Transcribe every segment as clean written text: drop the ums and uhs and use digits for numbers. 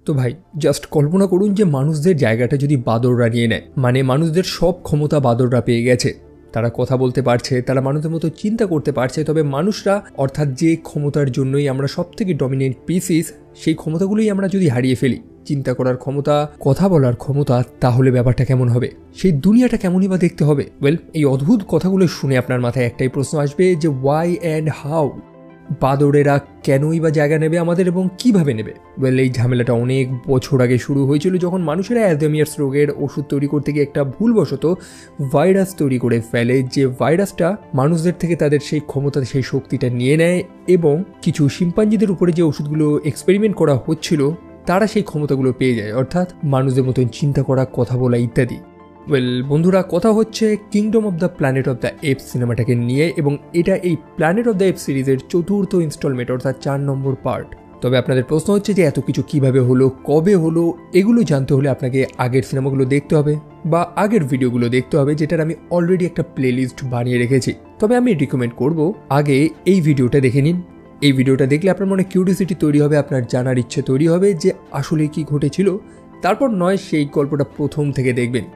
তো ভাই জাস্ট কল্পনা করুন যে মানুষদের জায়গাটা যদি বাঁদররা নিয়ে নেয়, মানে মানুষদের সব ক্ষমতা বাঁদররা পেয়ে গেছে, তারা কথা বলতে পারছে, তারা মানুষের মতো চিন্তা করতে পারছে, তবে মানুষরা অর্থাৎ যে ক্ষমতার জন্যই আমরা সব থেকে ডমিনেন্ট পিসিস, সেই ক্ষমতাগুলোই আমরা যদি হারিয়ে ফেলি, চিন্তা করার ক্ষমতা, কথা বলার ক্ষমতা, তাহলে ব্যাপারটা কেমন হবে, সেই দুনিয়াটা কেমনই বা দেখতে হবে। ওয়েল, এই অদ্ভুত কথাগুলো শুনে আপনার মাথায় একটাই প্রশ্ন আসবে যে ওয়াই অ্যান্ড হাউ, বাদরেরা কেনই বা জায়গা নেবে আমাদের এবং কিভাবে নেবে। ওয়েল, এই ঝামেলাটা অনেক বছর আগে শুরু হয়েছিল যখন মানুষেরা অ্যালঝেইমার্স রোগের ওষুধ তৈরি করতে গিয়ে একটা ভুলবশত ভাইরাস তৈরি করে ফেলে, যে ভাইরাসটা মানুষদের থেকে তাদের সেই ক্ষমতা, সেই শক্তিটা নিয়ে নেয় এবং কিছু শিম্পাঞ্জিদের উপরে যে ওষুধগুলো এক্সপেরিমেন্ট করা হচ্ছিল তারা সেই ক্ষমতাগুলো পেয়ে যায়, অর্থাৎ মানুষদের মতন চিন্তা করা, কথা বলা ইত্যাদি। ওয়েল বন্ধুরা, কথা হচ্ছে Kingdom of the Planet of the Apes সিনেমাটাকে নিয়ে, এবং এটা এই প্ল্যানেট অফ দ্য এপস সিরিজের 4th ইনস্টলমেন্ট অর্থাৎ 4 নম্বর পার্ট। তবে আপনাদের প্রশ্ন হচ্ছে যে এত কিছু কিভাবে হলো, কবে হলো, এগুলো জানতে হলে আপনাকে আগের সিনেমাগুলো দেখতে হবে বা আগের ভিডিওগুলো দেখতে হবে, যেটার আমি অলরেডি একটা প্লেলিস্ট বানিয়ে রেখেছি। তবে আমি রিকমেন্ড করব আগে এই ভিডিওটা দেখে নিন। এই ভিডিওটা দেখলে আপনার মনে কিউরিওসিটি তৈরি হবে, আপনার জানার ইচ্ছে তৈরি হবে যে আসলে কি ঘটেছিল, তারপর নয় সেই গল্পটা প্রথম থেকে দেখবেন।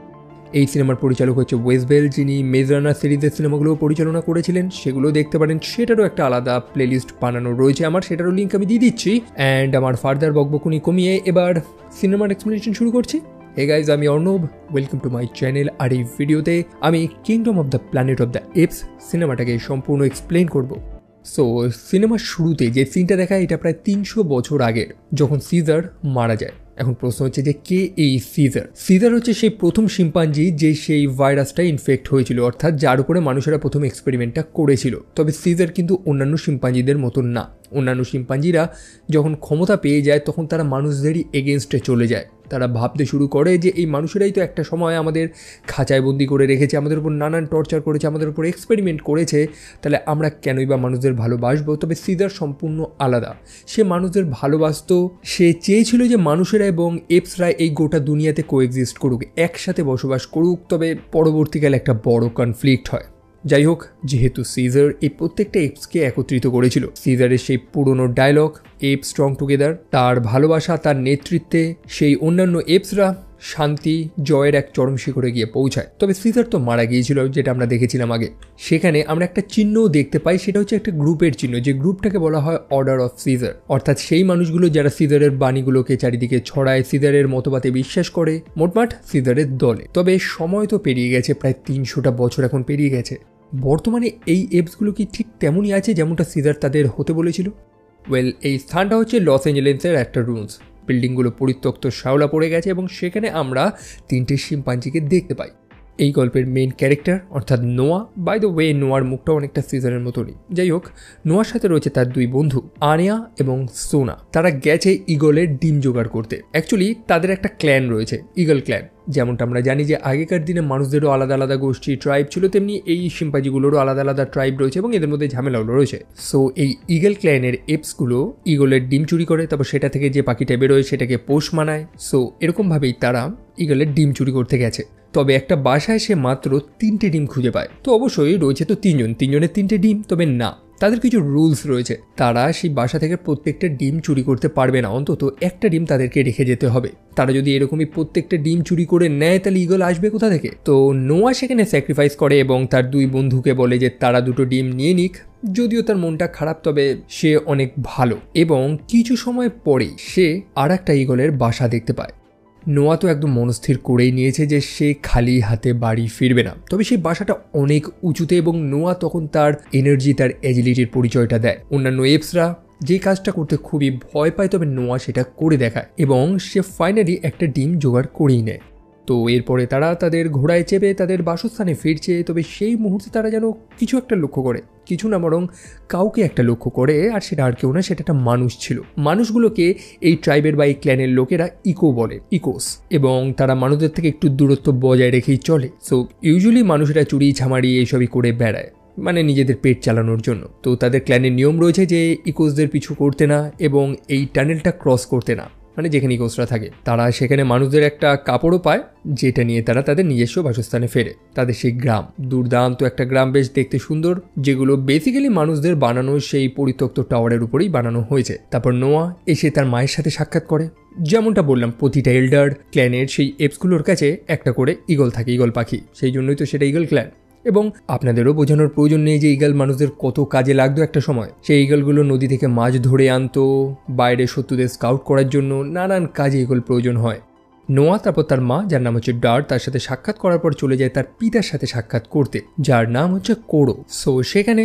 এই সিনেমার পরিচালক হচ্ছে ওয়েস বেল, যিনি মেজ রানার সিরিজের সিনেমাগুলো পরিচালনা করেছিলেন, সেগুলো দেখতে পারেন। সেটারও একটা আলাদা প্লেলিস্ট বানানো রয়েছে আমার, সেটারও লিঙ্ক আমি দিয়ে দিচ্ছি। অ্যান্ড আমার ফার্দার বকবকুনি কমিয়ে এবার সিনেমার এক্সপ্লেনেশন শুরু করছি। হে গাইজ, আমি Arnab, welcome to my channel. আর এই ভিডিওতে আমি Kingdom of the Planet of the Apes সিনেমাটাকে সম্পূর্ণ এক্সপ্লেন করব। সো সিনেমার শুরুতে যে সিনটা দেখায় এটা প্রায় 300 বছর আগের, যখন সিজার মারা যায়। এখন প্রশ্ন হচ্ছে যে কে এই সিজার? সিজার হচ্ছে সেই প্রথম শিম্পাঞ্জি যে সেই ভাইরাসটা ইনফেক্ট হয়েছিল, অর্থাৎ যার উপরে মানুষেরা প্রথম এক্সপেরিমেন্টটা করেছিল। তবে সিজার কিন্তু অন্যান্য শিম্পাঞ্জিদের মতন না। অন্যান্য শিম্পাঞ্জিরা যখন ক্ষমতা পেয়ে যায় তখন তারা মানুষদেরই এগেনস্টে চলে যায়। তারা ভাবতে শুরু করে যে এই মানুষেরাই তো একটা সময় আমাদের খাঁচায় বন্দি করে রেখেছে, আমাদের উপর নানান টর্চার করেছে, আমাদের উপর এক্সপেরিমেন্ট করেছে, তাহলে আমরা কেনই বা মানুষদের ভালোবাসবো। তবে সিজার সম্পূর্ণ আলাদা। সে মানুষদের ভালোবাসত, সে চেয়েছিল যে মানুষেরা এবং এপসরা এই গোটা দুনিয়াতে কোএক্সিস্ট করুক, একসাথে বসবাস করুক। তবে পরবর্তীকালে একটা বড় কনফ্লিক্ট হয়। যাই হোক, যেহেতু সিজার এই প্রত্যেকটা এপসকে একত্রিত করেছিল, সিজারের সেই পুরনো ডায়লগ এপ স্ট্রং টুগেদার, তার ভালোবাসা, তার নেতৃত্বে সেই অন্যান্য এপসরা শান্তি জয়ের এক চরম শিখরে গিয়ে পৌঁছায়। তবে সিজার তো মারা গিয়েছিল, যেটা আমরা দেখেছিলাম আগে। সেখানে আমরা একটা চিহ্নও দেখতে পাই, সেটা হচ্ছে একটা গ্রুপের চিহ্ন, যে গ্রুপটাকে বলা হয় অর্ডার অফ সিজার, অর্থাৎ সেই মানুষগুলো যারা সিজারের বাণীগুলোকে চারিদিকে ছড়ায়, সিজারের মতবাদে বিশ্বাস করে, মোটমাট সিজারের দলে। তবে সময় তো পেরিয়ে গেছে, প্রায় 300টা বছর এখন পেরিয়ে গেছে। বর্তমানে এই এপসগুলো কি ঠিক তেমনই আছে যেমনটা সিজার তাদের হতে বলেছিল? ওয়েল, এই স্থানটা হচ্ছে লস অ্যাঞ্জেলেসের একটা রুলস। বিল্ডিংগুলো পরিত্যক্ত শ্যাওলা পড়ে গেছে এবং সেখানে আমরা 3টে শিম্পাঞ্জিকে দেখতে পাই। এই গল্পের মেইন ক্যারেক্টার অর্থাৎ নোয়া, বাই দ্য ওয়ে নোয়ার মুখটা অনেকটা সিজারের মতনই। যাই হোক, নোয়ার সাথে রয়েছে তার 2 বন্ধু আনিয়া এবং সোনা। তারা গেছে ইগলের ডিম জোগাড় করতে। অ্যাকচুয়ালি তাদের একটা ক্ল্যান রয়েছে, ইগল ক্ল্যান। যেমনটা আমরা জানি যে আগেকার দিনে মানুষদেরও আলাদা আলাদা গোষ্ঠী ট্রাইব ছিল, তেমনি এই শিম্পাঞ্জিগুলোরও আলাদা আলাদা ট্রাইব রয়েছে এবং এদের মধ্যে ঝামেলাগুলো রয়েছে। সো এই ইগল ক্ল্যানের এপসগুলো ইগলের ডিম চুরি করে, তারপর সেটা থেকে যে পাখিটা বেরোয় সেটাকে পোষ মানায়। সো এরকমভাবেই তারা ইগলের ডিম চুরি করতে গেছে। তবে একটা বাসায় সে মাত্র 3টে ডিম খুঁজে পায়। তো অবশ্যই রয়েছে তো 3জনের 3টে ডিম, তবে না, তাদের কিছু রুলস রয়েছে। তারা সেই বাসা থেকে প্রত্যেকটা ডিম চুরি করতে পারবে না, অন্তত একটা ডিম তাদেরকে রেখে যেতে হবে। তারা যদি এরকমই প্রত্যেকটা ডিম চুরি করে নেয় তাহলে ইগল আসবে কোথা থেকে? তো নোয়া সেখানে স্যাক্রিফাইস করে এবং তার 2 বন্ধুকে বলে যে তারা 2টো ডিম নিয়ে নিক। যদিও তার মনটা খারাপ, তবে সে অনেক ভালো এবং কিছু সময় পরেই সে আর একটা ইগলের বাসা দেখতে পায়। নোয়া তো একদম মনস্থির করেই নিয়েছে যে সে খালি হাতে বাড়ি ফিরবে না। তবে সেই বাসাটা অনেক উঁচুতে এবং নোয়া তখন তার এনার্জি, তার এজিলিটির পরিচয়টা দেয়। অন্যান্য এপসরা যে কাজটা করতে খুবই ভয় পায়, তবে নোয়া সেটা করে দেখায় এবং সে ফাইনালি একটা ডিম জোগাড় করেই নেয়। তো এরপরে তারা তাদের ঘোড়ায় চেপে তাদের বাসস্থানে ফিরছে। তবে সেই মুহূর্তে তারা যেন কিছু একটা লক্ষ্য করে, কিছু না বরং কাউকে একটা লক্ষ্য করে, আর সেটা আর কেউ না, সেটা একটা মানুষ ছিল। মানুষগুলোকে এই ট্রাইবের বা এই ক্ল্যানের লোকেরা ইকো বলে, ইকোস, এবং তারা মানুষদের থেকে একটু দূরত্ব বজায় রেখেই চলে। সো ইউজুয়ালি মানুষেরা চুরি ঝামারি এইসবই করে বেড়ায়, মানে নিজেদের পেট চালানোর জন্য। তো তাদের ক্ল্যানের নিয়ম রয়েছে যে ইকোসদের পিছু করতে না এবং এই টানেলটা ক্রস করতে না। মানে যেখানে ইগোসরা থাকে। তারা সেখানে মানুষদের একটা কাপড়ও পায়, যেটা নিয়ে তারা তাদের নিজস্ব বাসস্থানে ফেরে। তাদের সেই গ্রাম দুর্দান্ত একটা গ্রাম, বেশ দেখতে সুন্দর, যেগুলো বেসিক্যালি মানুষদের বানানো সেই পরিত্যক্ত টাওয়ারের উপরেই বানানো হয়েছে। তারপর নোয়া এসে তার মায়ের সাথে সাক্ষাৎ করে। যেমনটা বললাম, প্রতিটা এল্ডার ক্ল্যানের সেই এপসগুলোর কাছে একটা করে ইগল থাকে, ইগল পাখি, সেই জন্যই তো সেটা ইগল ক্ল্যান। এবং আপনাদেরও বোঝানোর প্রয়োজন নেই যে ইগল মানুষদের কত কাজে লাগতো একটা সময়। সেই ইগলগুলো নদী থেকে মাছ ধরে আনতো, বাইরে শত্রুদের স্কাউট করার জন্য নানান কাজে ইগল প্রয়োজন হয়। নোয়া তারপর তার মা, যার নাম হচ্ছে ডার, তার সাথে সাক্ষাৎ করার পর চলে যায় তার পিতার সাথে সাক্ষাৎ করতে, যার নাম হচ্ছে কোড়ো। সো সেখানে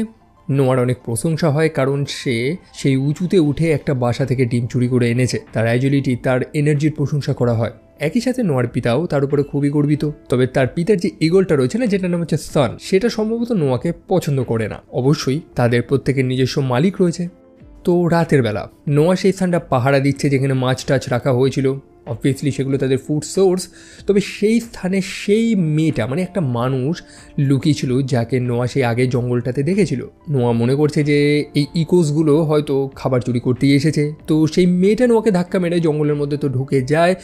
নোয়ার অনেক প্রশংসা হয়, কারণ সে সেই উঁচুতে উঠে একটা বাসা থেকে ডিম চুরি করে এনেছে। তার অ্যাজিলিটি, তার এনার্জির প্রশংসা করা হয়। একই সাথে নোয়ার পিতাও তার উপরে খুবই গর্বিত। তবে তার পিতার যে ইগলটা রয়েছে না, যেটার নাম হচ্ছে সান, সেটা সম্ভবত নোয়াকে পছন্দ করে না। অবশ্যই তাদের প্রত্যেকের নিজস্ব মালিক রয়েছে। তো রাতের বেলা নোয়া সেই স্থানটা পাহারা দিচ্ছে যেখানে মাছ টাছ রাখা হয়েছিল। অবভিয়াসলি সেগুলো তাদের ফুড সোর্স। তবে সেই স্থানে সেই মেয়েটা, মানে একটা মানুষ লুকিয়েছিল, যাকে নোয়া সেই আগে জঙ্গলটাতে দেখেছিল। নোয়া মনে করছে যে এই ইকোসগুলো হয়তো খাবার চুরি করতেই এসেছে। তো সেই মেয়েটা নোয়াকে ধাক্কা মেরে জঙ্গলের মধ্যে তো ঢুকে যায়,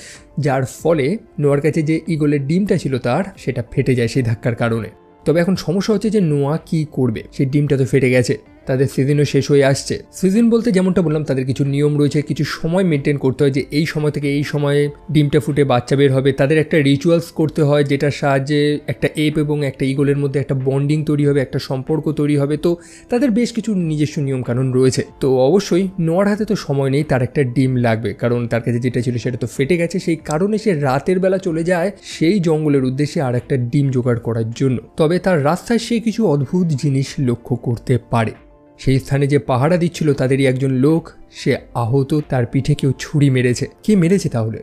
যার ফলে নোয়ার কাছে যে ইগলের ডিমটা ছিল তার, সেটা ফেটে যায় সেই ধাক্কার কারণে। তবে এখন সমস্যা হচ্ছে যে নোয়া কি করবে, সেই ডিমটা তো ফেটে গেছে। তাদের সিজনও শেষ হয়ে আসছে। সিজন বলতে যেমনটা বললাম, তাদের কিছু নিয়ম রয়েছে, কিছু সময় মেনটেন করতে হয়, যে এই সময় থেকে এই সময়ে ডিমটা ফুটে বাচ্চা বের হবে। তাদের একটা রিচুয়ালস করতে হয়, যেটার সাহায্যে একটা এপ এবং একটা ইগলের মধ্যে একটা বন্ডিং তৈরি হবে, একটা সম্পর্ক তৈরি হবে। তো তাদের বেশ কিছু নিজস্ব নিয়মকানুন রয়েছে। তো অবশ্যই নোয়ার হাতে তো সময় নেই, তার একটা ডিম লাগবে, কারণ তার কাছে যেটা ছিল সেটা তো ফেটে গেছে। সেই কারণে সে রাতের বেলা চলে যায় সেই জঙ্গলের উদ্দেশ্যে আর একটা ডিম জোগাড় করার জন্য। তবে তার রাস্তায় সে কিছু অদ্ভুত জিনিস লক্ষ্য করতে পারে। সেই স্থানে যে পাহারা দিচ্ছিল তাদেরই একজন লোক, সে আহত, তার পিঠে কেউ ছুরি মেরেছে। কে মেরেছে তাহলে?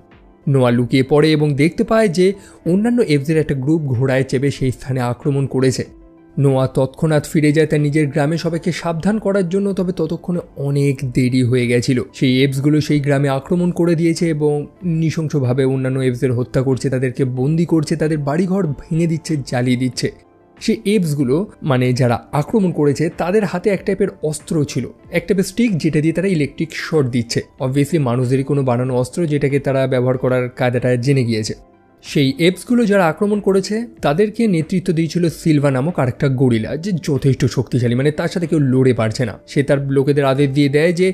নোয়া লুকিয়ে পড়ে এবং দেখতে পায় যে অন্যান্য এফজের একটা গ্রুপ ঘোড়ায় চেপে সেই স্থানে আক্রমণ করেছে। নোয়া তৎক্ষণাৎ ফিরে যায় তার নিজের গ্রামে সবাইকে সাবধান করার জন্য। তবে ততক্ষণে অনেক দেরি হয়ে গেছিল। সেই এপসগুলো সেই গ্রামে আক্রমণ করে দিয়েছে এবং নৃশংসভাবে অন্যান্য এপসদের হত্যা করছে, তাদেরকে বন্দি করছে, তাদের বাড়িঘর ভেঙে দিচ্ছে, জ্বালিয়ে দিচ্ছে। সেই এপসগুলো, মানে যারা আক্রমণ করেছে, তাদের হাতে এক টাইপের অস্ত্র ছিল, এক টাইপের স্টিক, যেটা দিয়ে তারা ইলেকট্রিক শর্ট দিচ্ছে। অবভিয়াসলি মানুষদেরই কোনো বানানো অস্ত্র, যেটাকে তারা ব্যবহার করার কায়দাটা জেনে গিয়েছে। সেই এপসগুলো যারা আক্রমণ করেছে তাদেরকে নেতৃত্ব দিয়েছিল সিলভা নামক আরেকটা গরিলা, যে যথেষ্ট শক্তিশালী, মানে তার সাথে কেউ লড়ে পারছে না। সে তার লোকেদের আদেশ দিয়ে দেয় যে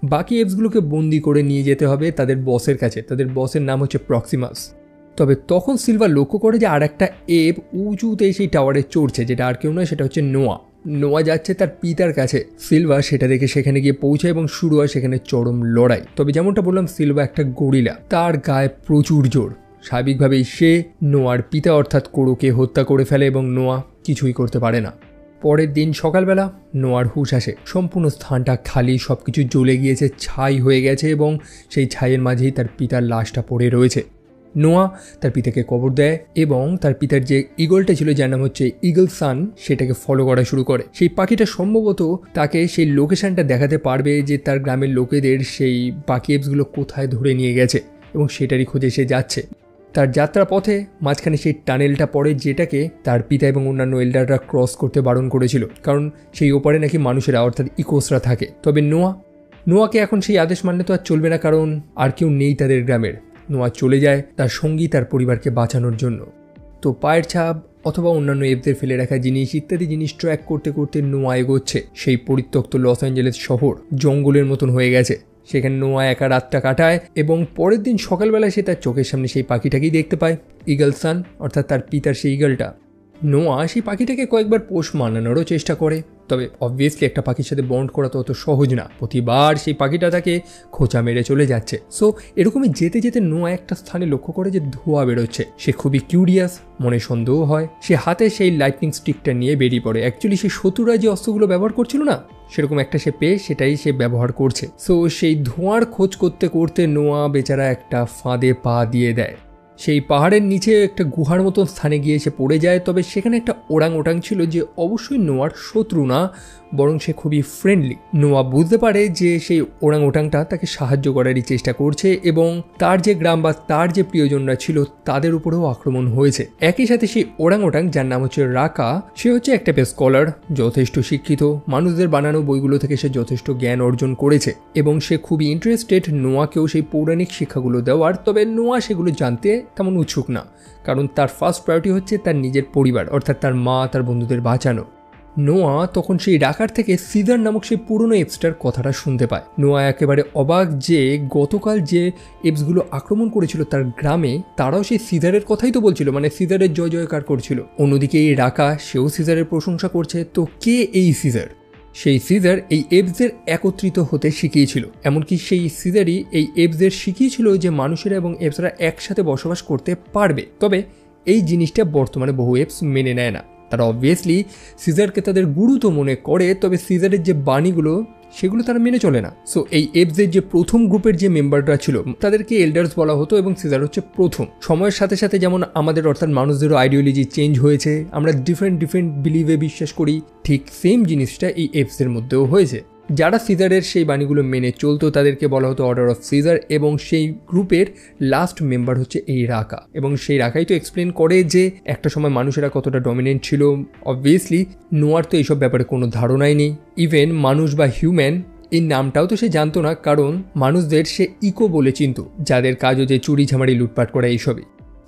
বাকি এপসগুলোকে বন্দি করে নিয়ে যেতে হবে তাদের বসের কাছে। তাদের বসের নাম হচ্ছে প্রক্সিমাস। তবে তখন সিলভা লক্ষ্য করে যে আর একটা এপ উঁচুতে সেই টাওয়ারে চড়ছে, যেটা আর কেউ নয়, সেটা হচ্ছে নোয়া। নোয়া যাচ্ছে তার পিতার কাছে। সিলভা সেটা দেখে সেখানে গিয়ে পৌঁছায় এবং শুরু হয় সেখানে চরম লড়াই। তবে যেমনটা বললাম, সিলভা একটা গরিলা, তার গায়ে প্রচুর জোর। স্বাভাবিকভাবেই সে নোয়ার পিতা অর্থাৎ কোড়োকে হত্যা করে ফেলে এবং নোয়া কিছুই করতে পারে না। পরের দিন সকালবেলা নোয়ার হুঁশ আসে। সম্পূর্ণ স্থানটা খালি, সবকিছু জ্বলে গিয়েছে, ছাই হয়ে গেছে এবং সেই ছাইয়ের মাঝেই তার পিতার লাশটা পড়ে রয়েছে। নোয়া তার পিতাকে কবর দেয় এবং তার পিতার যে ইগলটা ছিল, যার নাম হচ্ছে ইগল সান, সেটাকে ফলো করা শুরু করে। সেই পাখিটা সম্ভবত তাকে সেই লোকেশনটা দেখাতে পারবে যে তার গ্রামের লোকেদের সেই বাকি এপসগুলো কোথায় ধরে নিয়ে গেছে, এবং সেটারই খোঁজে সে যাচ্ছে। তার যাত্রা পথে মাঝখানে সেই টানেলটা পড়ে, যেটাকে তার পিতা এবং অন্যান্য এল্ডাররা ক্রস করতে বারণ করেছিল, কারণ সেই ওপারে নাকি মানুষেরা অর্থাৎ ইকোসরা থাকে। তবে নোয়াকে এখন সেই আদেশ মানলে তো আর চলবে না, কারণ আর কেউ নেই তাদের গ্রামের। নোয়া চলে যায় তার সঙ্গী তার পরিবারকে বাঁচানোর জন্য। তো পায়ের ছাপ অথবা অন্যান্য এপদের ফেলে রাখা জিনিস ইত্যাদি জিনিস ট্র্যাক করতে করতে নোয়া এগোচ্ছে। সেই পরিত্যক্ত লস অ্যাঞ্জেলেস শহর জঙ্গলের মতন হয়ে গেছে। সেখানে নোয়া একা রাতটা কাটায় এবং পরের দিন সকালবেলায় সে তার চোখের সামনে সেই পাখিটাকেই দেখতে পায়, ইগল সান অর্থাৎ তার পিতার সেই ইগলটা। নোয়া সেই পাখিটাকে কয়েকবার পোষ মানানোরও চেষ্টা করে, তবে অবভিয়াসলি একটা পাখির সাথে বন্ড করা তো অত সহজ না। প্রতিবার সেই পাখিটা তাকে খোঁচা মেরে চলে যাচ্ছে। সো এরকমই যেতে যেতে নোয়া একটা স্থানে লক্ষ্য করে যে ধোঁয়া বেরোচ্ছে। সে খুবই কিউরিয়াস, মনে সন্দেহ হয়। সে হাতে সেই লাইটনিং স্টিকটা নিয়ে বেরিয়ে পড়ে। অ্যাকচুয়ালি সেই শত্রুরা যে অস্ত্রগুলো ব্যবহার করছিল না, সেরকম একটা সে পেয়ে সেটাই সে ব্যবহার করছে। সো সেই ধোঁয়ার খোঁজ করতে করতে নোয়া বেচারা একটা ফাঁদে পা দিয়ে দেয়। সেই পাহাড়ের নিচে একটা গুহার মতন স্থানে গিয়ে সে পড়ে যায়। তবে সেখানে একটা ওরাং ওটাং ছিল যে অবশ্যই নোয়ার শত্রু না, বরং সে খুবই ফ্রেন্ডলি। নোয়া বুঝতে পারে যে সেই ওরাং ওটাংটা তাকে সাহায্য করারই চেষ্টা করছে এবং তার যে গ্রাম বা তার যে প্রিয়জনরা ছিল তাদের উপরেও আক্রমণ হয়েছে। একই সাথে সেই ওরাং ওটাং, যার নাম হচ্ছে রাকা, সে হচ্ছে একটা স্কলার, যথেষ্ট শিক্ষিত, মানুষদের বানানো বইগুলো থেকে সে যথেষ্ট জ্ঞান অর্জন করেছে এবং সে খুবই ইন্টারেস্টেড নোয়াকেও সেই পৌরাণিক শিক্ষাগুলো দেওয়ার। তবে নোয়া সেগুলো জানতে তেমন উৎসুক না, কারণ তার ফার্স্ট প্রায়োরিটি হচ্ছে তার নিজের পরিবার, অর্থাৎ তার মা, তার বন্ধুদের বাঁচানো। নোয়া তখন সেই রাকার থেকে সিজার নামক সেই পুরনো এপসটার কথাটা শুনতে পায়। নোয়া একেবারে অবাক যে গতকাল যে এপসগুলো আক্রমণ করেছিল তার গ্রামে, তারাও সেই সিজারের কথাই তো বলছিল, মানে সিজারের জয় জয়কার করছিল। অন্যদিকে এই রাকা, সেও সিজারের প্রশংসা করছে। তো কে এই সিজার? সেই সিজার এই এপসদের একত্রিত হতে শিখিয়েছিল, এমনকি সেই সিজারই এই এপসদের শিখিয়েছিল যে মানুষেরা এবং এপসরা একসাথে বসবাস করতে পারবে। তবে এই জিনিসটা বর্তমানে বহু এপস মেনে নেয় না। তারা অবভিয়াসলি সিজারকে তাদের গুরু তো মনে করে, তবে সিজারের যে বাণীগুলো সেগুলো তারা মেনে চলে না। সো এই এপসের যে প্রথম গ্রুপের যে মেম্বাররা ছিল তাদেরকে এল্ডার্স বলা হতো এবং সিজার হচ্ছে প্রথম। সময়ের সাথে সাথে যেমন আমাদের অর্থাৎ মানুষদেরও আইডিওলজি চেঞ্জ হয়েছে, আমরা ডিফারেন্ট বিলিভে বিশ্বাস করি, ঠিক সেম জিনিসটা এই এপসের মধ্যেও হয়েছে। যারা সিজারের সেই বাণীগুলো মেনে চলতো তাদেরকে বলা হতো অর্ডার অফ সিজার এবং সেই গ্রুপের লাস্ট মেম্বার হচ্ছে এই রাকা। এবং সেই রাকাই তো এক্সপ্লেন করে যে একটা সময় মানুষেরা কতটা ডমিনেন্ট ছিল। অবভিয়াসলি নোয়ার তো এইসব ব্যাপারে কোনো ধারণাই নেই। ইভেন মানুষ বা হিউম্যান এই নামটাও তো সে জানতো না, কারণ মানুষদের সে ইকো বলে চিনত, যাদের কাজও যে চুরি ঝামারি লুটপাট করা এইসবই।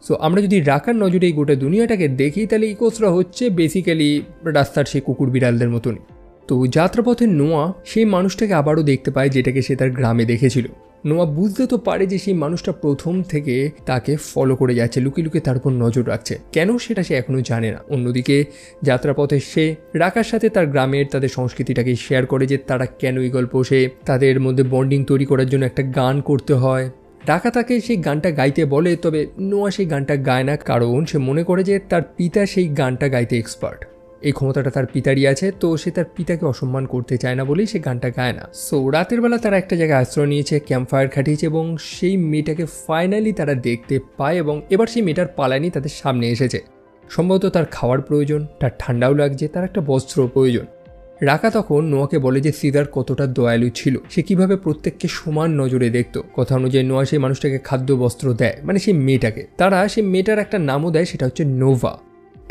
সো আমরা যদি রাকার নজরে এই গোটা দুনিয়াটাকে দেখি তাহলে ইকোসরা হচ্ছে বেসিক্যালি রাস্তার সেই কুকুর বিড়ালদের মতনই। তো যাত্রাপথে নোয়া সেই মানুষটাকে আবারও দেখতে পায় যেটাকে সে তার গ্রামে দেখেছিল। নোয়া বুঝতে তো পারে যে সেই মানুষটা প্রথম থেকে তাকে ফলো করে যাচ্ছে, লুকিয়ে লুকিয়ে তার উপর নজর রাখছে। কেন সেটা সে এখনও জানে না। অন্যদিকে যাত্রাপথে সে রাকার সাথে তার গ্রামের তাদের সংস্কৃতিটাকে শেয়ার করে যে তারা কেন এই গল্প, সে তাদের মধ্যে বন্ডিং তৈরি করার জন্য একটা গান করতে হয়। রাকা তাকে সেই গানটা গাইতে বলে, তবে নোয়া সেই গানটা গায় না, কারণ সে মনে করে যে তার পিতা সেই গানটা গাইতে এক্সপার্ট, এই ক্ষমতাটা তার পিতারই আছে। তো সে তার পিতাকে অসম্মান করতে চায় না বলেই সে গানটা গায় না। সো রাতের বেলা তারা একটা জায়গায় আশ্রয় নিয়েছে, ক্যাম্প ফায়ার খাটিয়েছে এবং সেই মেয়েটাকে ফাইনালি তারা দেখতে পায় এবং এবার সেই মেয়েটার পালানি তাদের সামনে এসেছে। সম্ভবত তার খাওয়ার প্রয়োজন, তার ঠান্ডাও লাগছে, তার একটা বস্ত্র প্রয়োজন। রাকা তখন নোয়াকে বলে যে সিজার কতটা দয়ালু ছিল, সে কিভাবে প্রত্যেককে সমান নজরে দেখত। কথা অনুযায়ী নোয়া সেই মানুষটাকে খাদ্য বস্ত্র দেয়, মানে সেই মেয়েটাকে। তারা সেই মেয়েটার একটা নামও দেয়, সেটা হচ্ছে নোভা।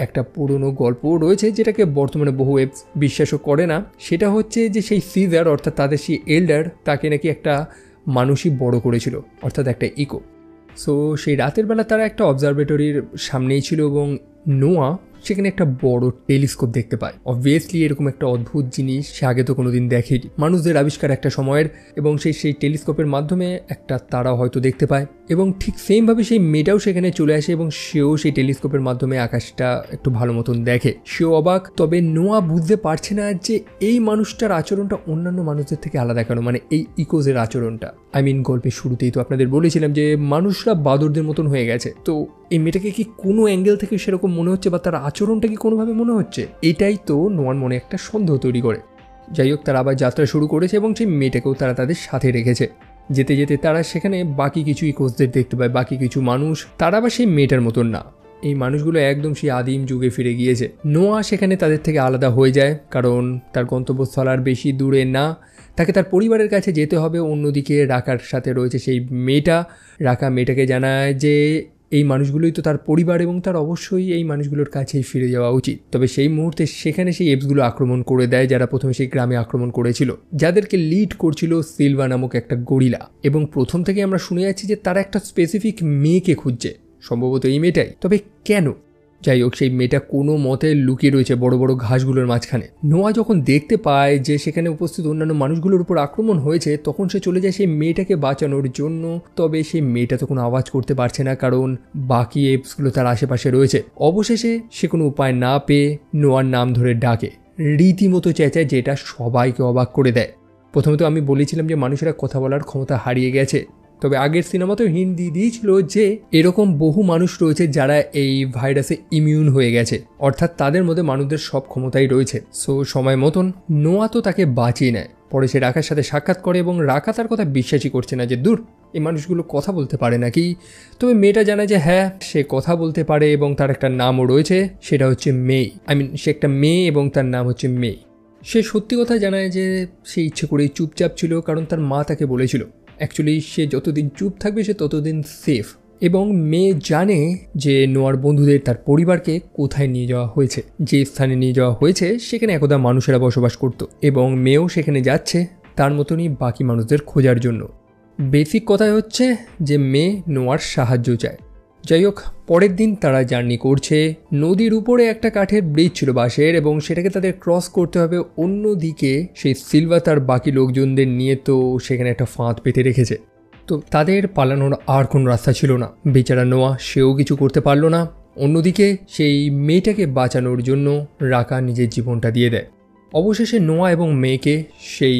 একটা পুরনো গল্প রয়েছে যেটাকে বর্তমানে বহু এপস বিশ্বাসও করে না, সেটা হচ্ছে যে সেই সিজার অর্থাৎ তাদের সেই এল্ডার তাকে নাকি একটা মানুষই বড় করেছিল, অর্থাৎ একটা ইকো। সো সেই রাতের বেলা তারা একটা অবজারভেটরির সামনেই ছিল এবং নোয়া সেখানে একটা বড় টেলিস্কোপ দেখতে পায়। অবভিয়াসলি এরকম একটা অদ্ভুত জিনিস সে আগে তো কোনোদিন দেখেনি, মানুষদের আবিষ্কার একটা সময়ের। এবং সেই টেলিস্কোপের মাধ্যমে একটা তারা হয়তো দেখতে পায় এবং ঠিক সেমভাবে সেই মেয়েটাও সেখানে চলে আসে এবং সেও সেই টেলিস্কোপের মাধ্যমে আকাশটা একটু ভালো মতন দেখে। সেও অবাক, তবে নোয়া বুঝতে পারছে না যে এই মানুষটার আচরণটা অন্যান্য মানুষদের থেকে আলাদা কেন, মানে এই ইকোজের আচরণটা। গল্পের শুরুতেই তো আপনাদের বলেছিলাম যে মানুষরা বাদরদের মতন হয়ে গেছে। তো এই মেয়েটাকে কি কোনো অ্যাঙ্গেল থেকে সেরকম মনে হচ্ছে বা তার আচরণটা কি কোনোভাবে মনে হচ্ছে? এটাই তো নোয়ার মনে একটা সন্দেহ তৈরি করে। যাই হোক, তারা আবার যাত্রা শুরু করেছে এবং সেই মেয়েটাকেও তারা তাদের সাথে রেখেছে। যেতে যেতে তারা সেখানে বাকি কিছু ইকোসদের দেখতে পায়, বাকি কিছু মানুষ, তারা আবার সেই মেয়েটার মতন না। এই মানুষগুলো একদম সেই আদিম যুগে ফিরে গিয়েছে। নোয়া সেখানে তাদের থেকে আলাদা হয়ে যায়, কারণ তার গন্তব্যস্থল আর বেশি দূরে না, তাকে তার পরিবারের কাছে যেতে হবে। অন্যদিকে রাকার সাথে রয়েছে সেই মেয়েটা। রাকা মেয়েটাকে জানায় যে এই মানুষগুলোই তো তার পরিবার এবং তার অবশ্যই এই মানুষগুলোর কাছেই ফিরে যাওয়া উচিত। তবে সেই মুহূর্তে সেখানে সেই এপসগুলো আক্রমণ করে দেয়, যারা প্রথমে সেই গ্রামে আক্রমণ করেছিল, যাদেরকে লিড করছিল সিলভা নামক একটা গরিলা। এবং প্রথম থেকে আমরা শুনে যাচ্ছি যে তারা একটা স্পেসিফিক মেয়েকে খুঁজছে, সম্ভবত এই মেয়েটাই। তবে কেন? যাই হোক, সেই মেয়েটা কোনো মতে লুকিয়ে রয়েছে বড় বড় ঘাসগুলোর মাঝখানে। নোয়া যখন দেখতে পায় যে সেখানে উপস্থিত অন্যান্য মানুষগুলোর উপর আক্রমণ হয়েছে, তখন সে চলে যায় সেই মেয়েটাকে বাঁচানোর জন্য। তবে সেই মেয়েটা তো কোনো আওয়াজ করতে পারছে না, কারণ বাকি এপসগুলো তার আশেপাশে রয়েছে। অবশেষে সে কোনো উপায় না পেয়ে নোয়ার নাম ধরে ডাকে, রীতিমতো চেঁচায়, যেটা সবাইকে অবাক করে দেয়। প্রথমে তো আমি বলেছিলাম যে মানুষেরা কথা বলার ক্ষমতা হারিয়ে গেছে, তবে আগের সিনেমাতেও হিন্ট দিয়ে দিয়েছিল যে এরকম বহু মানুষ রয়েছে যারা এই ভাইরাসে ইমিউন হয়ে গেছে, অর্থাৎ তাদের মধ্যে মানুষদের সব ক্ষমতাই রয়েছে। সো সময় মতন নোয়া তো তাকে বাঁচিয়ে নেয়। পরে সে রাকার সাথে সাক্ষাৎ করে এবং রাকা তার কথা বিশ্বাসই করছে না যে দূর এই মানুষগুলো কথা বলতে পারে নাকি। তবে মেয়েটা জানায় যে হ্যাঁ সে কথা বলতে পারে এবং তার একটা নামও রয়েছে, সেটা হচ্ছে মেই। সে একটা মেয়ে এবং তার নাম হচ্ছে মেই। সে সত্যি কথা জানায় যে সে ইচ্ছে করেই চুপচাপ ছিল, কারণ তার মা তাকে বলেছিল অ্যাকচুয়ালি সে যতদিন চুপ থাকবে সে ততদিন সেফ। এবং মেয়ে জানে যে নোয়ার বন্ধুদের তার পরিবারকে কোথায় নিয়ে যাওয়া হয়েছে, যে স্থানে নিয়ে যাওয়া হয়েছে সেখানে একদা মানুষেরা বসবাস করত এবং মেয়েও সেখানে যাচ্ছে তার মতনই বাকি মানুষদের খোঁজার জন্য। বেসিক কথাই হচ্ছে যে মেয়ে নোয়ার সাহায্য চায়। যাই হোক, পরের দিন তারা জার্নি করছে। নদীর উপরে একটা কাঠের ব্রিজ ছিল বাঁশের এবং সেটাকে তাদের ক্রস করতে হবে অন্যদিকে। সেই সিলভা তার বাকি লোকজনদের নিয়ে তো সেখানে একটা ফাঁদ পেতে রেখেছে, তো তাদের পালানোর আর কোনো রাস্তা ছিল না। বেচারা নোয়া সেও কিছু করতে পারল না। অন্যদিকে সেই মেয়েটাকে বাঁচানোর জন্য রাকা নিজের জীবনটা দিয়ে দেয়। অবশেষে নোয়া এবং মেয়েকে সেই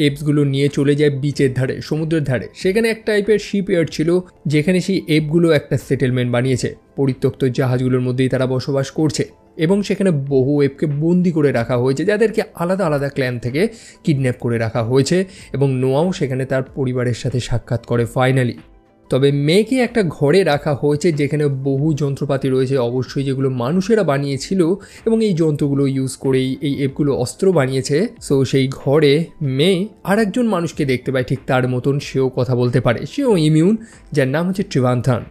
এপসগুলো নিয়ে চলে যায় বিচের ধারে, সমুদ্রের ধারে। সেখানে এক টাইপের শিপইয়ার্ড ছিল যেখানে সেই এপগুলো একটা সেটেলমেন্ট বানিয়েছে। পরিত্যক্ত জাহাজগুলোর মধ্যেই তারা বসবাস করছে এবং সেখানে বহু এপকে বন্দি করে রাখা হয়েছে, যাদেরকে আলাদা আলাদা ক্ল্যান থেকে কিডন্যাপ করে রাখা হয়েছে। এবং নোয়াও সেখানে তার পরিবারের সাথে সাক্ষাৎ করে ফাইনালি। তবে মেয়েকে একটা ঘরে রাখা হয়েছে যেখানে বহু যন্ত্রপাতি রয়েছে অবশ্যই, যেগুলো মানুষেরা বানিয়েছিল এবং এই যন্ত্রগুলো ইউজ করেই এই এপগুলো অস্ত্র বানিয়েছে। সো সেই ঘরে মেয়ে আর একজন মানুষকে দেখতে পায় ঠিক তার মতন, সেও কথা বলতে পারে, সেও ইমিউন, যার নাম হচ্ছে ট্রিভান্থান।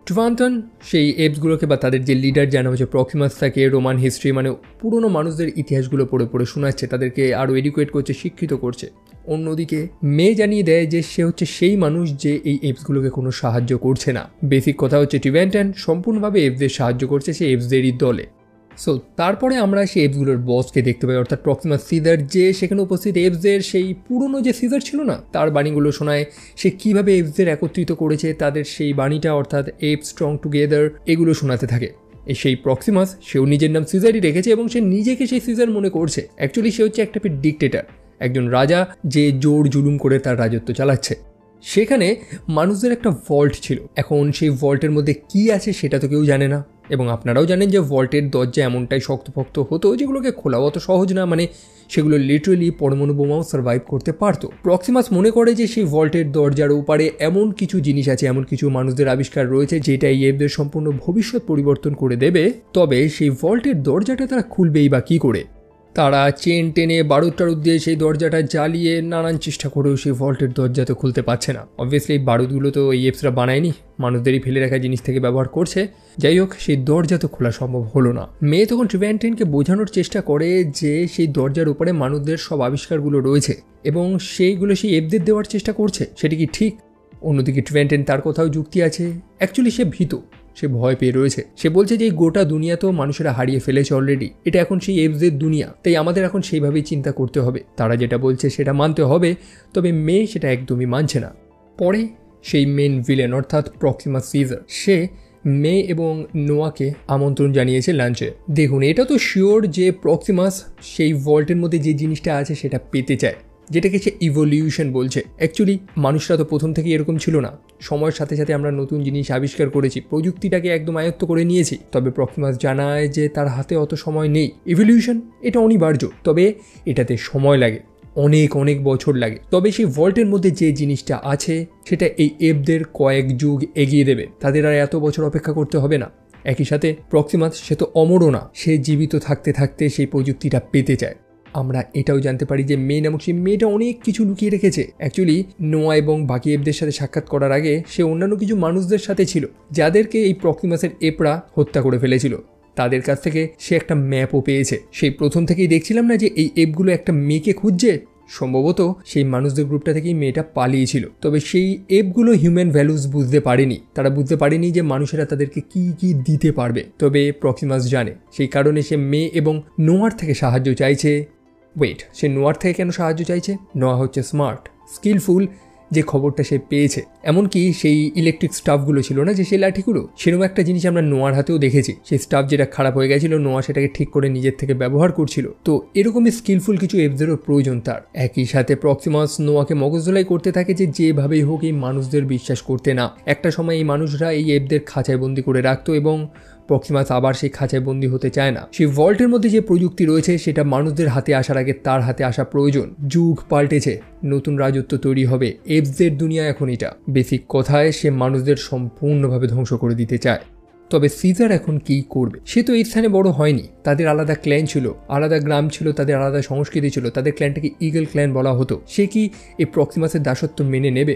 ট্রিভান্থান সেই এপসগুলোকে বা তাদের যে লিডার যার নাম হচ্ছে প্রক্সিমাস তাকে রোমান হিস্ট্রি মানে পুরনো মানুষদের ইতিহাসগুলো পড়ে পড়ে শোনাচ্ছে, তাদেরকে আরও এডুকেট করছে, শিক্ষিত করছে। অন্যদিকে মেয়ে জানিয়ে দেয় যে সে হচ্ছে সেই মানুষ যে এই এপসগুলোকে কোনো সাহায্য করছে না। বেসিক কথা হচ্ছে ট্রিভান্থান সম্পূর্ণভাবে এপসদের সাহায্য করছে, সে এপসদেরই দলে। সো তারপরে আমরা সেই এপসগুলোর বসকে দেখতে পাই, অর্থাৎ প্রক্সিমাস সিজার, যে সেখানে উপস্থিত এপসদের সেই পুরনো যে সিজার ছিল না তার বাণীগুলো শোনায়। সে কীভাবে এপসদের একত্রিত করেছে, তাদের সেই বাণীটা অর্থাৎ এপ স্ট্রং টুগেদার, এগুলো শোনাতে থাকে। সেই প্রক্সিমাস সেও নিজের নাম সিজারই রেখেছে এবং সে নিজেকে সেই সিজার মনে করছে। অ্যাকচুয়ালি সে হচ্ছে একটা ডিকটেটর, একজন রাজা যে জোর জুলুম করে তার রাজত্ব চালাচ্ছে। সেখানে মানুষদের একটা ভল্ট ছিল, এখন সেই ভল্টের মধ্যে কি আছে সেটা তো কেউ জানে না। এবং আপনারাও জানেন যে ভল্টের দরজা এমনটাই শক্তপোক্ত হতো যেগুলোকে খোলাও অত সহজ না, মানে সেগুলো লিটারেলি পরমাণু বোমাও সার্ভাইভ করতে পারতো। প্রক্সিমাস মনে করে যে সেই ভল্টের দরজার ওপারে এমন কিছু জিনিস আছে, এমন কিছু মানুষদের আবিষ্কার রয়েছে যেটা এই এপদের সম্পূর্ণ ভবিষ্যৎ পরিবর্তন করে দেবে। তবে সেই ভল্টের দরজাটা তারা খুলবেই বা কী করে? তারা চেন টেনে বারুদ টারুদ দিয়ে সেই দরজাটা জ্বালিয়ে নানান চেষ্টা করেও সেই ভল্টের দরজা তো খুলতে পারছে না। অবভিয়াসলি এই বারুদগুলো তো এই এপসরা বানায়নি, মানুষদেরই ফেলে রাখা জিনিস থেকে ব্যবহার করছে। যাই হোক, সেই দরজা তো খোলা সম্ভব হলো না। মেয়ে তখন ট্রিভান্থানকে বোঝানোর চেষ্টা করে যে সেই দরজার উপরে মানুষদের সব আবিষ্কারগুলো রয়েছে এবং সেইগুলো সেই এপদের দেওয়ার চেষ্টা করছে, সেটা কি ঠিক? অন্যদিকে ট্রিভান্থান তার কোথাও যুক্তি আছে। অ্যাকচুয়ালি সে ভীত, সে ভয় পেয়ে রয়েছে। সে বলছে যে এই গোটা দুনিয়া তো মানুষেরা হারিয়ে ফেলেছে অলরেডি, এটা এখন সেই এপসদের দুনিয়া, তাই আমাদের এখন সেইভাবেই চিন্তা করতে হবে, তারা যেটা বলছে সেটা মানতে হবে। তবে মেয়ে সেটা একদমই মানছে না। পরে সেই মেন ভিলেন অর্থাৎ প্রক্সিমাস সিজার সে মেয়ে এবং নোয়াকে আমন্ত্রণ জানিয়েছে লাঞ্চে। দেখুন, এটা তো শিওর যে প্রক্সিমাস সেই ভল্টের মধ্যে যে জিনিসটা আছে সেটা পেতে চায়, যেটাকে সে ইভলিউশন বলছে। অ্যাকচুয়ালি মানুষরা তো প্রথম থেকে এরকম ছিল না, সময়ের সাথে সাথে আমরা নতুন জিনিস আবিষ্কার করেছি, প্রযুক্তিটাকে একদম আয়ত্ত করে নিয়েছি। তবে প্রক্সিমাস জানায় যে তার হাতে অত সময় নেই। ইভলিউশন এটা অনিবার্য, তবে এটাতে সময় লাগে, অনেক অনেক বছর লাগে। তবে সেই ভল্টের মধ্যে যে জিনিসটা আছে সেটা এই এপদের কয়েক যুগ এগিয়ে দেবে, তাদের আর এত বছর অপেক্ষা করতে হবে না। একই সাথে প্রক্সিমাস সে তো অমরও না, সে জীবিত থাকতে থাকতে সেই প্রযুক্তিটা পেতে চায়। আমরা এটাও জানতে পারি যে মেয়ে নামক সেই মেয়েটা অনেক কিছু লুকিয়ে রেখেছে। অ্যাকচুয়ালি নোয়া এবং বাকি এপদের সাথে সাক্ষাৎ করার আগে সে অন্যান্য কিছু মানুষদের সাথে ছিল যাদেরকে এই প্রক্সিমাসের এপরা হত্যা করে ফেলেছিল। তাদের কাছ থেকে সে একটা ম্যাপও পেয়েছে। সেই প্রথম থেকেই দেখছিলাম না যে এই এপগুলো একটা মেয়েকে খুঁজছে, সম্ভবত সেই মানুষদের গ্রুপটা থেকেই মেয়েটা পালিয়েছিল। তবে সেই এপগুলো হিউম্যান ভ্যালুস বুঝতে পারেনি, তারা বুঝতে পারেনি যে মানুষেরা তাদেরকে কি কি দিতে পারবে। তবে প্রক্সিমাস জানে, সেই কারণে সে মেয়ে এবং নোয়ার থেকে সাহায্য চাইছে। সে নোয়ার থেকে কেন সাহায্য চাইছে? নোয়া হচ্ছে স্মার্ট, স্কিলফুল, যে খবরটা সে পেয়েছে। এমনকি সেই ইলেকট্রিক স্টাফগুলো ছিল না যে সেই লাঠিগুলো, সেরকম একটা জিনিস আমরা নোয়ার হাতেও দেখেছি। সেই স্টাফ যেটা খারাপ হয়ে গেছিল, নোয়া সেটাকে ঠিক করে নিজের থেকে ব্যবহার করছিল। তো এরকমই স্কিলফুল কিছু এপদেরও প্রয়োজন তার। একই সাথে প্রক্সিমাস নোয়াকে মগজধোলাই করতে থাকে যে যেভাবেই হোক এই মানুষদের বিশ্বাস করতে না। একটা সময় এই মানুষরা এই এপদের খাঁচায় বন্দি করে রাখতো এবং প্রক্সিমাস আবার সেই খাঁচায় বন্দী হতে চায় না। সেই ভল্টের মধ্যে যে প্রযুক্তি রয়েছে সেটা মানুষদের হাতে আসার আগে তার হাতে আসা প্রয়োজন। যুগ পাল্টেছে, নতুন রাজত্ব তৈরি হবে, এপসদের দুনিয়া এখন এটা। বেসিক কথায় সে মানুষদের সম্পূর্ণভাবে ধ্বংস করে দিতে চায়। তবে সিজার এখন কি করবে? সে তো এই স্থানে বড় হয়নি, তাদের আলাদা ক্ল্যান ছিল, আলাদা গ্রাম ছিল, তাদের আলাদা সংস্কৃতি ছিল, তাদের ক্ল্যানটাকে ইগল ক্ল্যান বলা হতো। সে কি এই প্রক্সিমাসের দাসত্ব মেনে নেবে?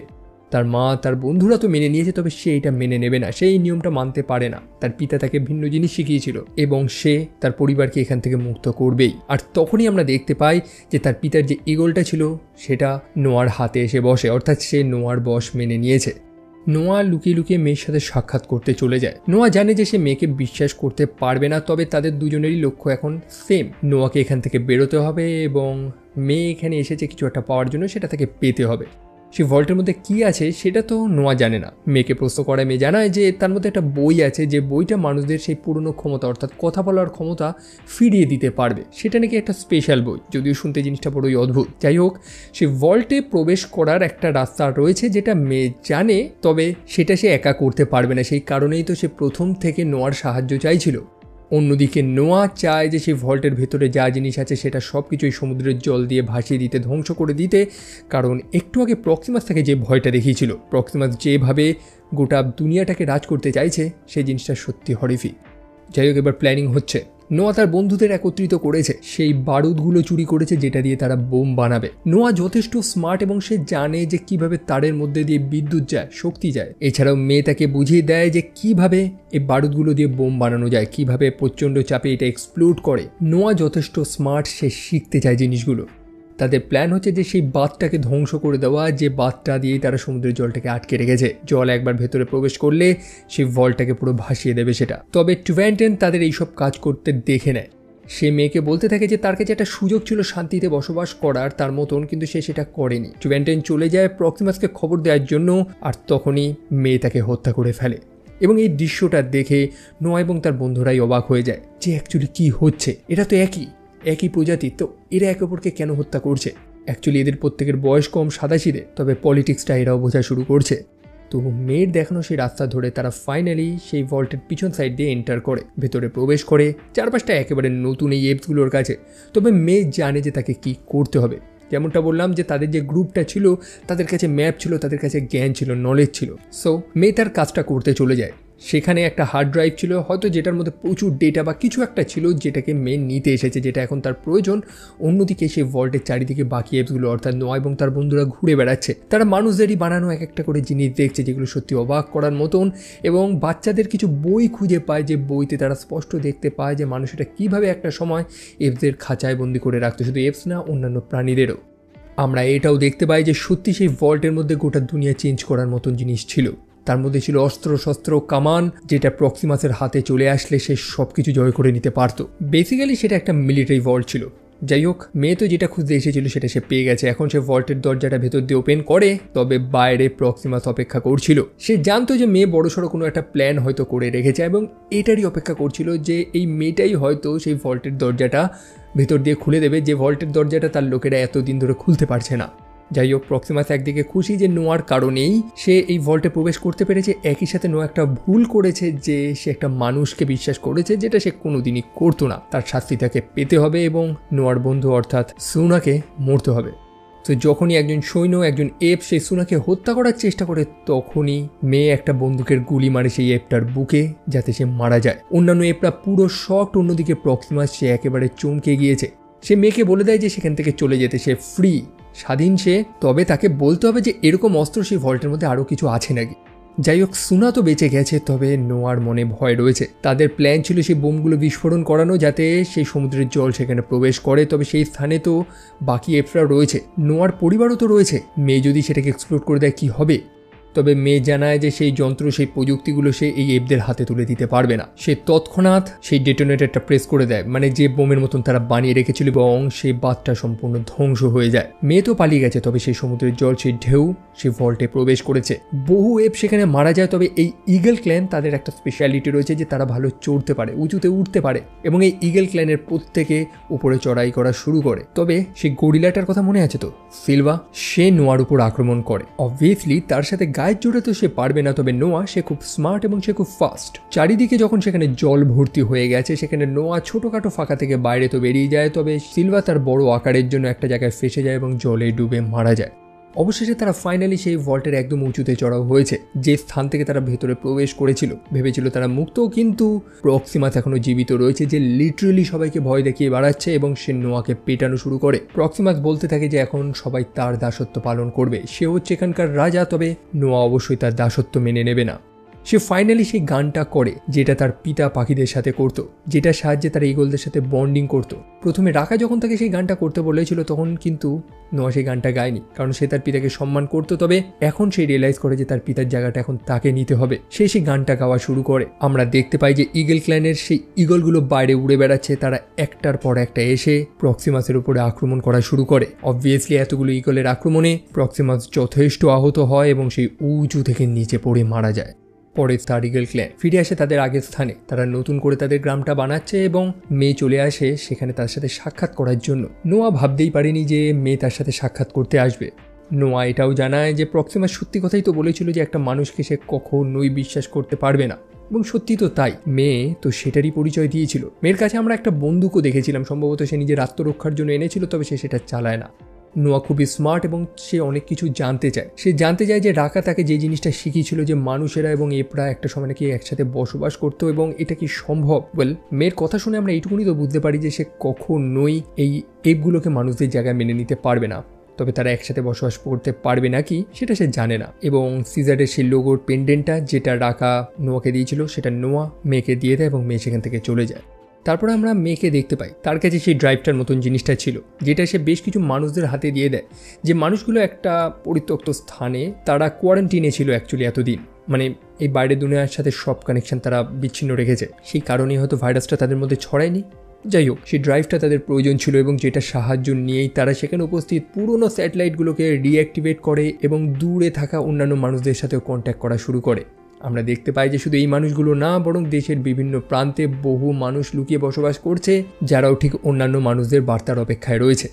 তার মা তার বন্ধুরা তো মেনে নিয়েছে, তবে সে এটা মেনে নেবে না, সেই নিয়মটা মানতে পারে না। তার পিতা তাকে ভিন্ন জিনিস শিখিয়েছিল এবং সে তার পরিবারকে এখান থেকে মুক্ত করবেই। আর তখনই আমরা দেখতে পাই যে তার পিতার যে ইগলটা ছিল সেটা নোয়ার হাতে এসে বসে, অর্থাৎ সে নোয়ার বশ মেনে নিয়েছে। নোয়া লুকিয়ে লুকিয়ে মেয়ের সাথে সাক্ষাৎ করতে চলে যায়। নোয়া জানে যে সে মেয়েকে বিশ্বাস করতে পারবে না, তবে তাদের দুজনেরই লক্ষ্য এখন সেম। নোয়াকে এখান থেকে বেরোতে হবে এবং মেয়ে এখানে এসেছে কিছু একটা পাওয়ার জন্য, সেটা তাকে পেতে হবে। সেই ভল্টের মধ্যে কি আছে সেটা তো নোয়া জানে না। মেয়েকে প্রশ্ন করায় মেয়ে জানায় যে তার মধ্যে একটা বই আছে, যে বইটা মানুষদের সেই পুরনো ক্ষমতা অর্থাৎ কথা বলার ক্ষমতা ফিরিয়ে দিতে পারবে। সেটা নাকি একটা স্পেশাল বই, যদিও শুনতে জিনিসটা বড়ই অদ্ভুত। যাই হোক, সেই ভল্টে প্রবেশ করার একটা রাস্তা রয়েছে যেটা মেয়ে জানে, তবে সেটা সে একা করতে পারবে না। সেই কারণেই তো সে প্রথম থেকে নোয়ার সাহায্য চাইছিল। অন্যদিকে নোয়া চায় যে সেই ভল্টের ভেতরে যা জিনিস আছে সেটা সব কিছুই সমুদ্রের জল দিয়ে ভাসিয়ে দিতে, ধ্বংস করে দিতে। কারণ একটু আগে প্রক্সিমাস থেকে যে ভয়টা দেখিয়েছিল, প্রক্সিমাস যেভাবে গোটা দুনিয়াটাকে রাজ করতে চাইছে, সেই জিনিসটা সত্যি হরিফিক। যাই হোক, এবার প্ল্যানিং হচ্ছে। নোয়া তার বন্ধুদের একত্রিত করেছে, সেই বারুদগুলো চুরি করেছে যেটা দিয়ে তারা বোম বানাবে। নোয়া যথেষ্ট স্মার্ট এবং সে জানে যে কিভাবে তারের মধ্যে দিয়ে বিদ্যুৎ যায়, শক্তি যায়। এছাড়াও মেয়ে তাকে বুঝিয়ে দেয় যে কিভাবে এই বারুদগুলো দিয়ে বোম বানানো যায়, কিভাবে প্রচণ্ড চাপে এটা এক্সপ্লোড করে। নোয়া যথেষ্ট স্মার্ট, সে শিখতে চায় জিনিসগুলো। তাদের প্ল্যান হচ্ছে যে সেই বাঁধটাকে ধ্বংস করে দেওয়া, যে বাঁধটা দিয়েই তারা সমুদ্রের জলটাকে আটকে রেখেছে। জল একবার ভেতরে প্রবেশ করলে সেই ভল্টটাকে পুরো ভাসিয়ে দেবে সেটা। তবে টুভ্যান্টেন তাদের এইসব কাজ করতে দেখে নেয়। সে মেয়েকে বলতে থাকে যে তার কাছে একটা সুযোগ ছিল শান্তিতে বসবাস করার তার মতন, কিন্তু সে সেটা করেনি। টুভ্যান্টেন চলে যায় প্রক্সিমাসকে খবর দেওয়ার জন্য, আর তখনই মেয়ে তাকে হত্যা করে ফেলে। এবং এই দৃশ্যটা দেখে নোয়া এবং তার বন্ধুরাই অবাক হয়ে যায় যে অ্যাকচুয়ালি কি হচ্ছে। এটা তো একই প্রজাতি, তো এরা একে অপরকে কেন হত্যা করছে? অ্যাকচুয়ালি এদের প্রত্যেকের বয়স কম, সাদাসিধে, তবে পলিটিক্সটা এরাও বোঝা শুরু করছে। তো মেয়ের দেখানো সেই রাস্তা ধরে তারা ফাইনালি সেই ভল্টের পিছন সাইড দিয়ে এন্টার করে, ভেতরে প্রবেশ করে। চারপাশটা একেবারে নতুন এই এপসগুলোর কাছে। তবে মেয়ে জানে যে তাকে কি করতে হবে। যেমনটা বললাম যে তাদের যে গ্রুপটা ছিল তাদের কাছে ম্যাপ ছিল, তাদের কাছে জ্ঞান ছিল, নলেজ ছিল। সো মেয়ে তার কাজটা করতে চলে যায়। সেখানে একটা হার্ড ড্রাইভ ছিল হয়তো, যেটার মধ্যে প্রচুর ডেটা বা কিছু একটা ছিল যেটাকে মেন নিতে এসেছে, যেটা এখন তার প্রয়োজন। অন্যদিকে সেই ভল্টের চারিদিকে বাকি অ্যাপসগুলো অর্থাৎ নোয়া এবং তার বন্ধুরা ঘুরে বেড়াচ্ছে। তারা মানুষদেরই বানানো এক একটা করে জিনিস দেখছে যেগুলো সত্যি অবাক করার মতন, এবং বাচ্চাদের কিছু বই খুঁজে পায় যে বইতে তারা স্পষ্ট দেখতে পায় যে মানুষ এটা কীভাবে একটা সময় এপসদের খাঁচায় বন্দি করে রাখতো, শুধু এপস না, অন্যান্য প্রাণীদেরও। আমরা এটাও দেখতে পাই যে সত্যি সেই ভল্টের মধ্যে গোটা দুনিয়া চেঞ্জ করার মতন জিনিস ছিল। তার মধ্যে ছিল অস্ত্র শস্ত্র, কামান, যেটা প্রক্সিমাসের হাতে চলে আসলে সে সব কিছু জয় করে নিতে পারত। বেসিক্যালি সেটা একটা মিলিটারি ভল্ট ছিল। যাই হোক, মেয়ে তো যেটা খুঁজতে এসেছিল সেটা সে পেয়ে গেছে। এখন সে ভল্টের দরজাটা ভেতর দিয়ে ওপেন করে, তবে বাইরে প্রক্সিমাস অপেক্ষা করছিল। সে জানতো যে মেয়ে বড়সড় কোনো একটা প্ল্যান হয়তো করে রেখেছে এবং এটারই অপেক্ষা করছিল যে এই মেয়েটাই হয়তো সেই ভল্টের দরজাটা ভেতর দিয়ে খুলে দেবে, যে ভল্টের দরজাটা তার লোকেরা এতদিন ধরে খুলতে পারছে না। যাই হোক, প্রক্সিমাস একদিকে খুশি যে নোয়ার কারণেই সে এই ভল্টে প্রবেশ করতে পেরেছে, একই সাথে নোয়া একটা ভুল করেছে যে সে একটা মানুষকে বিশ্বাস করেছে, যেটা সে কোনোদিনই করতো না। তার শাস্তি তাকে পেতে হবে এবং নোয়ার বন্ধু অর্থাৎ সুনাকে মরতে হবে। তো যখনই একজন সৈন্য, একজন এপ সেই সুনাকে হত্যা করার চেষ্টা করে, তখনই মেয়ে একটা বন্দুকের গুলি মারে সেই এপটার বুকে, যাতে সে মারা যায়। অন্যান্য এপরা পুরো শকড, অন্যদিকে প্রক্সিমাস সে একেবারে চমকে গিয়েছে। সে মেয়েকে বলে দেয় যে সেখান থেকে চলে যেতে, সে ফ্রি, স্বাধীন সে। তবে তাকে বলতে হবে যে এরকম অস্ত্র সেই ভল্টের মধ্যে আরও কিছু আছে নাকি। যাই হোক, সুনা তো বেঁচে গেছে, তবে নোয়ার মনে ভয় রয়েছে। তাদের প্ল্যান ছিল সেই বোমগুলো বিস্ফোরণ করানো, যাতে সেই সমুদ্রের জল সেখানে প্রবেশ করে। তবে সেই স্থানে তো বাকি এপরা রয়েছে, নোয়ার পরিবারও তো রয়েছে। মেয়ে যদি সেটাকে এক্সপ্লোর করে দেয় কি হবে? তবে মেয়ে জানায় যে সেই যন্ত্র, সেই প্রযুক্তিগুলো সে এই এপদের হাতে তুলে দিতে পারবে না। সে তৎক্ষণাৎ সেই ডেটোনেটরটা প্রেস করে দেয়, মানে যে বোমের মতন তারা বানিয়ে রেখেছিল, এবং সেই বাঁধটা সম্পূর্ণ ধ্বংস হয়ে যায়। মেয়ে তো পালিয়ে গেছে, তবে সেই সমুদ্রের জল, সেই ঢেউ সেই ভল্টে প্রবেশ করেছে। বহু এপ সেখানে মারা যায়। তবে এই ইগল ক্ল্যান, তাদের একটা স্পেশালিটি রয়েছে যে তারা ভালো চড়তে পারে, উঁচুতে উঠতে পারে, এবং এই ইগল ক্ল্যানের প্রত্যেকে উপরে চড়াই করা শুরু করে। তবে সেই গরিলাটার কথা মনে আছে তো, সিলভা, সে নোয়ার উপর আক্রমণ করে। অবভিয়াসলি তার সাথে গায়ের জোরে তো সে পারবে না, তবে নোয়া সে খুব স্মার্ট এবং সে খুব ফাস্ট। চারিদিকে যখন সেখানে জল ভর্তি হয়ে গেছে, সেখানে নোয়া ছোটখাটো ফাঁকা থেকে বাইরে তো বেরিয়ে যায়, তবে সিলভা তার বড় আকারের জন্য একটা জায়গায় ফেসে যায় এবং জলে ডুবে মারা যায়। অবশেষে তারা ফাইনালি সেই ভল্টের একদম উঁচুতে চড়াও হয়েছে, যে স্থান থেকে তারা ভেতরে প্রবেশ করেছিল। ভেবেছিল তারা মুক্ত, কিন্তু প্রক্সিমাস এখনো জীবিত রয়েছে, যে লিটারেলি সবাইকে ভয় দেখিয়ে বাড়াচ্ছে এবং সে নোয়াকে পেটানো শুরু করে। প্রক্সিমাস বলতে থাকে যে এখন সবাই তার দাসত্ব পালন করবে, সে হচ্ছে এখানকার রাজা, তবে নোয়া অবশ্যই তার দাসত্ব মেনে নেবে না। সে ফাইনালি সেই গানটা করে যেটা তার পিতা পাখিদের সাথে করত, যেটার সাহায্যে তার ঈগলদের সাথে বন্ডিং করত। প্রথমে রাখা যখন তাকে সেই গানটা করতে বলেছিল তখন কিন্তু নোয়া সেই গানটা গায়নি, কারণ সে তার পিতাকে সম্মান করত। তবে এখন সে রিয়েলাইজ করে যে তার পিতার জায়গাটা এখন তাকে নিতে হবে। সে সেই গানটা গাওয়া শুরু করে। আমরা দেখতে পাই যে ঈগল ক্ল্যানের সেই ঈগলগুলো বাইরে উড়ে বেড়াচ্ছে, তারা একটার পর একটা এসে প্রক্সিমাসের উপরে আক্রমণ করা শুরু করে। অবভিয়াসলি এতগুলো ঈগলের আক্রমণে প্রক্সিমাস যথেষ্ট আহত হয় এবং সেই উঁচু থেকে নিচে পড়ে মারা যায়। পরে স্টার ঈগল ক্ল্যান ফিরে আসে তাদের আগের স্থানে। তারা নতুন করে তাদের গ্রামটা বানাচ্ছে এবং মেয়ে চলে আসে সেখানে তার সাথে সাক্ষাৎ করার জন্য। নোয়া ভাবতেই পারেনি যে মেয়ে তার সাথে সাক্ষাৎ করতে আসবে। নোয়া এটাও জানায় যে প্রক্সিমাস সত্যি কথাই তো বলেছিল যে একটা মানুষকে সে কখনোই বিশ্বাস করতে পারবে না, এবং সত্যি তো তাই। মেয়ে তো সেটারই পরিচয় দিয়েছিল। মেয়ের কাছে আমরা একটা বন্দুকও দেখেছিলাম, সম্ভবত সে নিজের আত্মরক্ষার জন্য এনেছিল, তবে সে সেটা চালায় না। নোয়া খুবই স্মার্ট এবং সে অনেক কিছু জানতে চায়। সে জানতে চায় যে রাকা তাকে যে জিনিসটা শিখিয়েছিল, যে মানুষেরা এবং এপরা একটা সময় নাকি একসাথে বসবাস করতো, এবং এটা কি সম্ভব। মেয়ের কথা শুনে আমরা এইটুকুনি তো বুঝতে পারি যে সে কখনোই এই এপগুলোকে মানুষদের জায়গায় মেনে নিতে পারবে না। তবে তারা একসাথে বসবাস করতে পারবে নাকি সেটা সে জানে না। এবং সিজারের সেই লোগোর পেন্ডেন্টটা যেটা রাকা নোয়াকে দিয়েছিল, সেটা নোয়া মেয়েকে দিয়ে দেয় এবং মেয়ে সেখান থেকে চলে যায়। তারপরে আমরা মেয়েকে দেখতে পাই তার কাছে সেই ড্রাইভটার মতন জিনিসটা ছিল, যেটা সে বেশ কিছু মানুষদের হাতে দিয়ে দেয়। যে মানুষগুলো একটা পরিত্যক্ত স্থানে, তারা কোয়ারেন্টিনে ছিল অ্যাকচুয়ালি এতদিন, মানে এই বাইরের দুনিয়ার সাথে সব কানেকশন তারা বিচ্ছিন্ন রেখেছে। সেই কারণেই হয়তো ভাইরাসটা তাদের মধ্যে ছড়ায়নি। যাই হোক, সেই ড্রাইভটা তাদের প্রয়োজন ছিল এবং যেটা সাহায্য নিয়েই তারা সেখানে উপস্থিত পুরনো স্যাটেলাইটগুলোকে রিঅ্যাক্টিভেট করে এবং দূরে থাকা অন্যান্য মানুষদের সাথেও কন্ট্যাক্ট করা শুরু করে। আমরা দেখতে পাই যে শুধু এই মানুষগুলো না, বরং দেশের বিভিন্ন প্রান্তে বহু মানুষ লুকিয়ে বসবাস করছে, যারাও ঠিক অন্যান্য মানুষদের বার্তার অপেক্ষায় রয়েছে।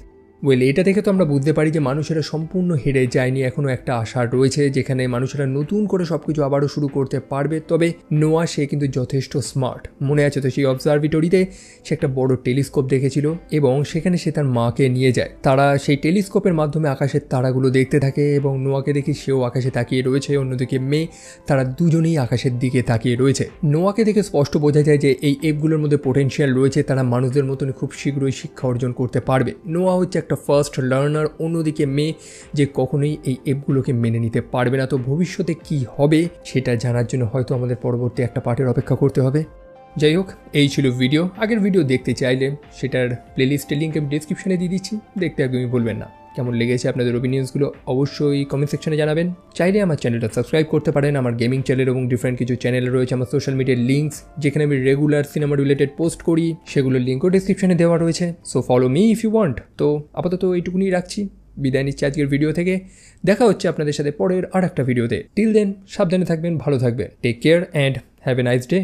এটা দেখে তো আমরা বুঝতে পারি যে মানুষেরা সম্পূর্ণ হেরে যায়নি, এখনও একটা আশা রয়েছে যেখানে মানুষেরা নতুন করে সব কিছু আবারও শুরু করতে পারবে। তবে নোয়া সে কিন্তু যথেষ্ট স্মার্ট। মনে আছে তো সেই অবজারভেটরিতে সে একটা বড় টেলিস্কোপ দেখেছিল এবং সেখানে সে তার মাকে নিয়ে যায়। তারা সেই টেলিস্কোপের মাধ্যমে আকাশের তারাগুলো দেখতে থাকে এবং নোয়াকে দেখি সেও আকাশে তাকিয়ে রয়েছে, অন্যদিকে মেয়ে, তারা দুজনেই আকাশের দিকে তাকিয়ে রয়েছে। নোয়াকে দেখে স্পষ্ট বোঝা যায় যে এই এপগুলোর মধ্যে পোটেনশিয়াল রয়েছে, তারা মানুষদের মতন খুব শীঘ্রই শিক্ষা অর্জন করতে পারবে। নোয়া হচ্ছে একটা ফার্স্ট লার্নার, অন্যদিকে মেয়ে যে কখনোই এই এপগুলোকে মেনে নিতে পারবে না। তো ভবিষ্যতে কি হবে সেটা জানার জন্য হয়তো আমাদের পরবর্তী একটা পার্টের অপেক্ষা করতে হবে। যাই হোক, এই ছিল ভিডিও। আগের ভিডিও দেখতে চাইলে সেটার প্লেলিস্টের লিঙ্ক আমি ডিসক্রিপশনে দিয়ে দিচ্ছি, দেখতে একদমই ভুলবেন না। কেমন লেগেছে আপনাদের ওপিনিয়ন্সগুলো অবশ্যই কমেন্ট সেকশনে জানাবেন। চাইলে আমার চ্যানেলটা সাবস্ক্রাইব করতে পারেন। আমার গেমিং চ্যানেল এবং ডিফারেন্ট কিছু চ্যানেল রয়েছে, আমার সোশ্যাল মিডিয়ার লিঙ্কস যেখানে আমি রেগুলার সিনেমা রিলেটেড পোস্ট করি, সেগুলোর লিঙ্কও ডিসক্রিপশনে দেওয়া রয়েছে। So follow me if you want. তো আপাতত এইটুকুনি রাখছি, বিদায় নিচ্ছি আজকের ভিডিও থেকে। দেখা হচ্ছে আপনাদের সাথে পরের আর একটা ভিডিওতে। টিল দেন সাবধানে থাকবেন, ভালো থাকবেন। Take care and have a nice day.